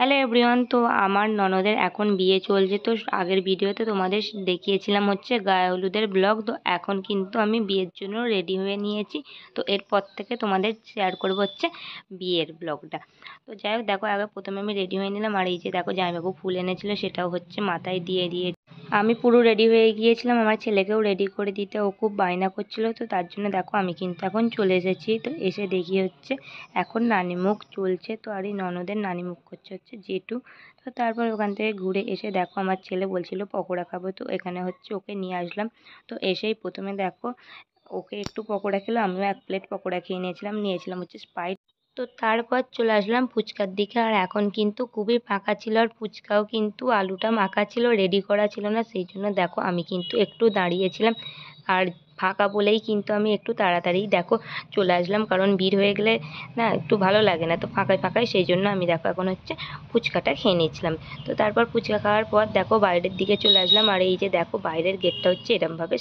Hello everyone. তো আমার ননদের এখন বিয়ে চলছে। তো আগের ভিডিওতে তোমাদের দেখিয়েছিলাম হচ্ছে গায়ে হলুদের ব্লগ। তো এখন কিন্তু আমি বিয়ের জন্য রেডি হয়ে নিয়েছি। তো এরপর থেকে তোমাদের শেয়ার করবো হচ্ছে বিয়ের ব্লগটা। তো যাই হোক, দেখো আগে প্রথমে আমি রেডি হয়ে নিলাম। আর এই যে দেখো জামাইবাবু ফুল এনেছিল, সেটাও হচ্ছে মাথায় দিয়ে আমি পুরো রেডি হয়ে গিয়েছিলাম। আমার ছেলেকেও রেডি করে দিতে ও খুব বায়না করছিল। তো তার জন্য দেখো আমি কিন্তু এখন চলে এসেছি। তো এসে দেখি হচ্ছে এখন নানিমুখ চলছে। তো আর এই ননদের নানিমুখ করছে হচ্ছে জেঠু। তো তারপর ওখান থেকে ঘুরে এসে দেখো আমার ছেলে বলছিল পকোড়া খাবো। তো এখানে হচ্ছে ওকে নিয়ে আসলাম। তো এসেই প্রথমে দেখো ওকে একটু পকোড়া খেলো, আমিও 1 প্লেট পকোড়া খেয়ে নিয়েছিলাম হচ্ছে স্প্রাইট। তো তারপর চলে আসলাম ফুচকার দিকে। আর এখন কিন্তু খুবই ফাঁকা ছিল, আর ফুচকাও কিন্তু আলুটা মাখা ছিল, রেডি করা ছিল না। সেই জন্য দেখো আমি কিন্তু একটু দাঁড়িয়েছিলাম। আর ফাঁকা বলেই কিন্তু আমি একটু তাড়াতাড়ি দেখো চলে আসলাম, কারণ ভিড় হয়ে গেলে না একটু ভালো লাগে না। তো ফাঁকায় ফাঁকায় সেই জন্য আমি দেখো এখন হচ্ছে ফুচকাটা খেয়ে নিয়েছিলাম। তো তারপর ফুচকা খাওয়ার পর দেখো বাইরের দিকে চলে আসলাম। আর এই যে দেখো বাইরের গেটটা হচ্ছে এরমভাবে।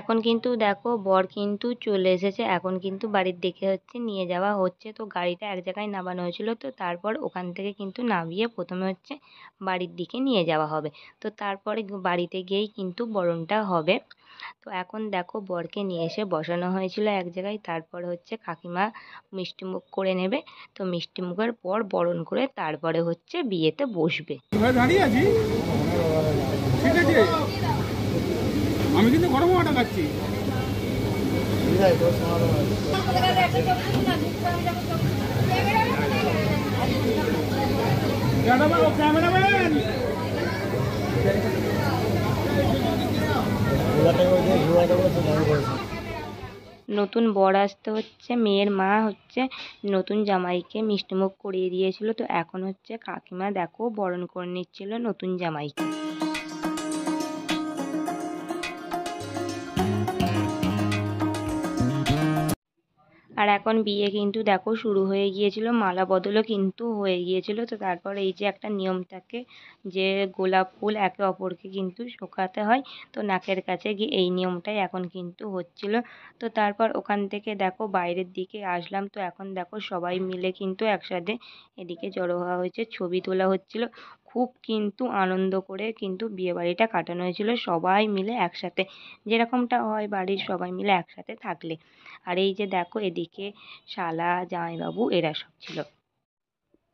এখন কিন্তু দেখো বর কিন্তু চলে এসেছে। এখন কিন্তু বাড়ির দিকে হচ্ছে নিয়ে যাওয়া হচ্ছে। তো গাড়িটা এক জায়গায় নামানো হয়েছিল, তো তারপর ওখান থেকে কিন্তু নামিয়ে প্রথমে হচ্ছে বাড়ির দিকে নিয়ে যাওয়া হবে। তো তারপরে বাড়িতে গিয়েই কিন্তু বরণটা হবে। তো এখন দেখো বরকে নিয়ে এসে বসানো হয়েছিল এক জায়গায়। তারপর হচ্ছে কাকিমা মিষ্টিমুখ করে নেবে। তো মিষ্টিমুখের পর বরণ করে তারপরে হচ্ছে বিয়েতে বসবে। আমি কিন্তু গরম হাওয়াটা খাচ্ছি। নতুন বর আসতে হচ্ছে, মেয়ের মা হচ্ছে নতুন জামাইকে মিষ্টিমুখ করিয়ে দিয়েছিল। তো এখন হচ্ছে কাকিমা দেখো বরণ করে নিচ্ছিল নতুন জামাইকে। আর এখন বিয়ে কিন্তু দেখো শুরু হয়ে গিয়েছিল, মালা বদলও কিন্তু হয়ে গিয়েছিল। তো তারপর এই যে একটা নিয়ম থাকে যে গোলাপ ফুল একে অপরকে কিন্তু শোকাতে হয়। তো নাকের কাছে গিয়ে এই নিয়মটাই এখন কিন্তু হচ্ছিল। তো তারপর ওখান থেকে দেখো বাইরের দিকে আসলাম। তো এখন দেখো সবাই মিলে কিন্তু একসাথে এদিকে জড়ো হওয়া হয়েছে, ছবি তোলা হচ্ছিল। খুব কিন্তু আনন্দ করে কিন্তু বিয়ে বাড়িটা কাটানো হয়েছিল সবাই মিলে একসাথে, যেরকমটা হয় বাড়ির সবাই মিলে একসাথে থাকলে। আর এই যে দেখো এদিকে শালা জামাইবাবু এরা সব ছিল।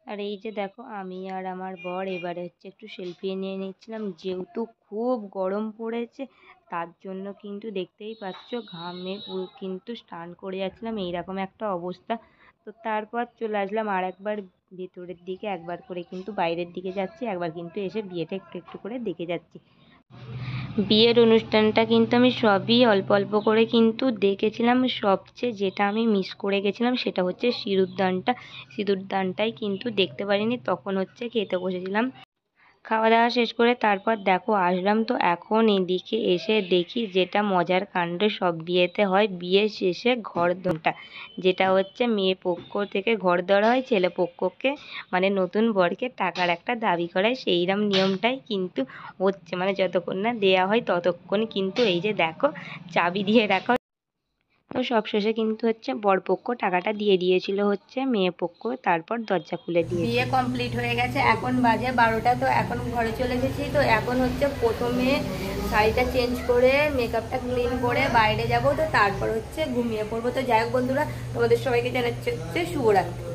আর এই যে দেখো আমি আর আমার বর এবারে হচ্ছে একটু সেলফি নিয়ে নিচ্ছিলাম। যেহেতু খুব গরম পড়েছে, তার জন্য কিন্তু দেখতেই পাচ্ছ ঘামে পুরো কিন্তু স্নান করে যাচ্ছিলাম, এইরকম একটা অবস্থা। তো তারপর চলে আসলাম আর একবার ভেতরের দিকে, একবার করে কিন্তু বাইরের দিকে যাচ্ছি, একবার কিন্তু এসে বিয়েটা একটু একটু করে দেখে যাচ্ছি। বিয়ের অনুষ্ঠানটা কিন্তু আমি সবই অল্প অল্প করে কিন্তু দেখেছিলাম। সবচেয়ে যেটা আমি মিস করে গেছিলাম সেটা হচ্ছে সিঁদুরদানটাই কিন্তু দেখতে পারিনি। তখন হচ্ছে খেতে বসেছিলাম, খাওয়া দাওয়া শেষ করে তারপর দেখো আসলাম। তো এখন এদিকে এসে দেখি যেটা মজার কাণ্ড সব বিয়েতে হয়, বিয়ে শেষে ঘরধনটা, যেটা হচ্ছে মেয়ে পক্ষ থেকে ঘর দেওয়া হয় ছেলে পক্ষকে, মানে নতুন বরকে টাকার একটা দাবি করায়। সেইরকম নিয়মটাই কিন্তু হচ্ছে, মানে যতক্ষণ না দেয়া হয় ততক্ষণ কিন্তু এই যে দেখো চাবি দিয়ে রাখা। তো সবশেষে কিন্তু হচ্ছে বরপক্ষ টাকাটা দিয়ে দিয়েছিল হচ্ছে মেয়ে পক্ষ, তারপর দরজা খুলে দিয়ে বিয়ে কমপ্লিট হয়ে গেছে। এখন বাজে 12টা। তো এখন ঘরে চলে এসেছি। তো এখন হচ্ছে প্রথমে শাড়িটা চেঞ্জ করে মেকআপটা ক্লিন করে বাইরে যাব। তো তারপর হচ্ছে ঘুমিয়ে পড়বো। তো যাই হোক বন্ধুরা, তোমাদের সবাইকে জানাচ্ছি হচ্ছে শুভরাত্রি।